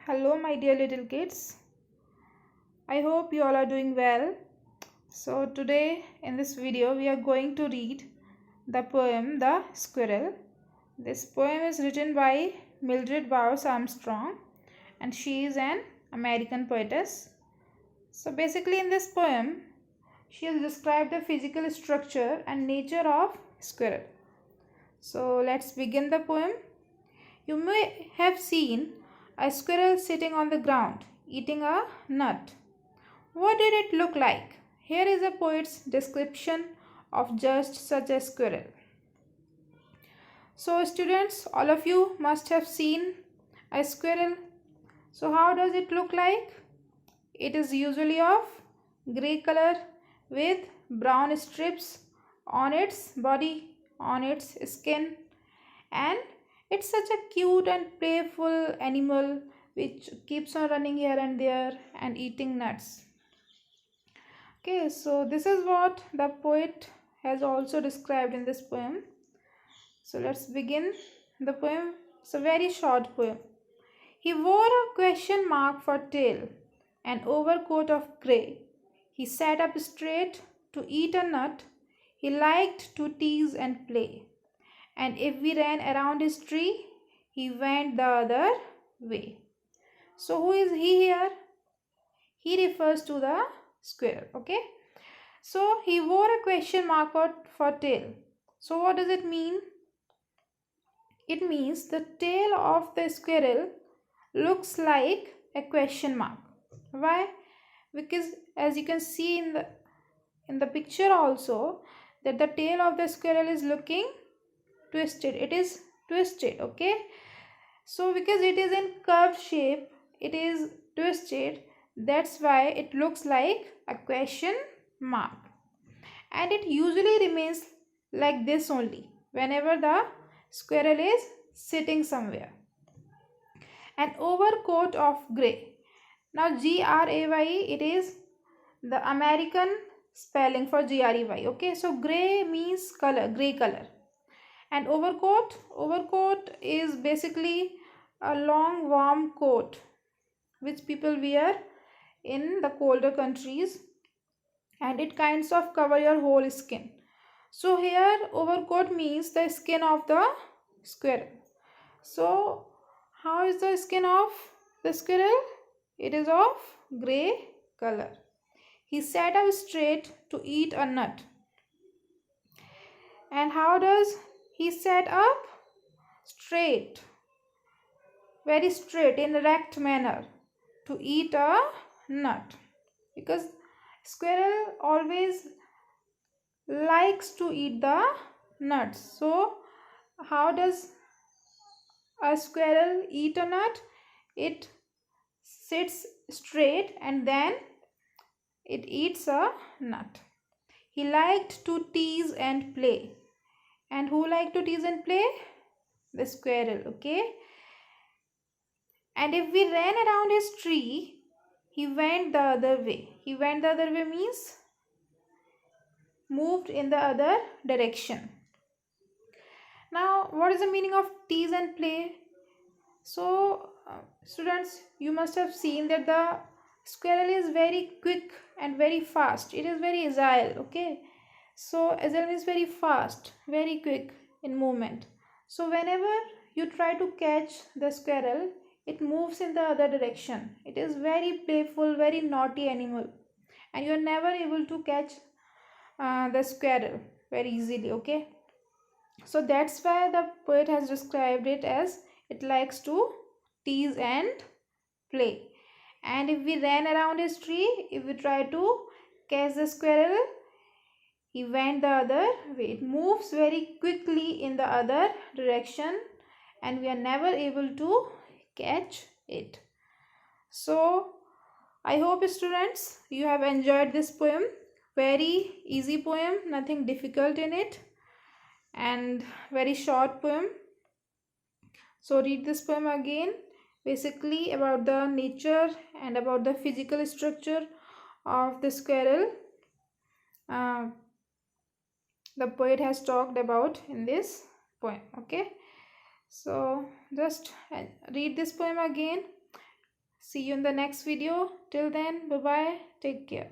Hello, my dear little kids. I hope you all are doing well. So, today in this video, we are going to read the poem The Squirrel. This poem is written by Mildred Bowers Armstrong, and she is an American poetess. So, basically, in this poem, she has described the physical structure and nature of squirrel. So, let's begin the poem. You may have seen a squirrel sitting on the ground eating a nut. What did it look like? Here is a poet's description of just such a squirrel. So, students, all of you must have seen a squirrel. So, how does it look like? It is usually of grey color with brown strips on its body, on its skin, and it's such a cute and playful animal which keeps on running here and there and eating nuts. Okay, so this is what the poet has also described in this poem. So let's begin the poem. It's a very short poem. He wore a question mark for tail, an overcoat of grey. He sat up straight to eat a nut. He liked to tease and play. And if we ran around his tree, he went the other way. So who is he here? He refers to the squirrel. Okay. So he wore a question mark for tail. So what does it mean? It means the tail of the squirrel looks like a question mark. Why? Because as you can see in the picture also, that the tail of the squirrel is looking twisted. It is twisted. Okay, so because it is in curved shape, it is twisted. That's why it looks like a question mark, and it usually remains like this only whenever the squirrel is sitting somewhere. An overcoat of gray. Now GRAY, it is the American spelling for GREY. Okay, so gray means color, gray color. And overcoat is basically a long warm coat which people wear in the colder countries, and it kinds of cover your whole skin. So here overcoat means the skin of the squirrel. So how is the skin of the squirrel? It is of grey color. He sat up straight to eat a nut. And how does he sat up? Straight, very straight, in erect manner, to eat a nut, because squirrel always likes to eat the nuts. So how does a squirrel eat a nut? It sits straight and then it eats a nut. He liked to tease and play. And who liked to tease and play? The squirrel. Okay, and if we ran around his tree, he went the other way. He went the other way means moved in the other direction. Now, what is the meaning of tease and play? So, students, you must have seen that the squirrel is very quick and very fast. It is very agile. Okay, so agile means very fast, very quick in movement. So whenever you try to catch the squirrel, it moves in the other direction. It is very playful, very naughty animal, and you are never able to catch the squirrel very easily. Okay, so that's why the poet has described it as it likes to tease and play. And if we ran around his tree, if we try to catch the squirrel, he went the other way. It moves very quickly in the other direction, and we are never able to catch it. So I hope, students, you have enjoyed this poem. Very easy poem, nothing difficult in it, and very short poem. So read this poem again, basically about the nature and about the physical structure of the squirrel. The poet has talked about in this poem. Okay, so just read this poem again See you in the next video. Till then, bye bye. Take care.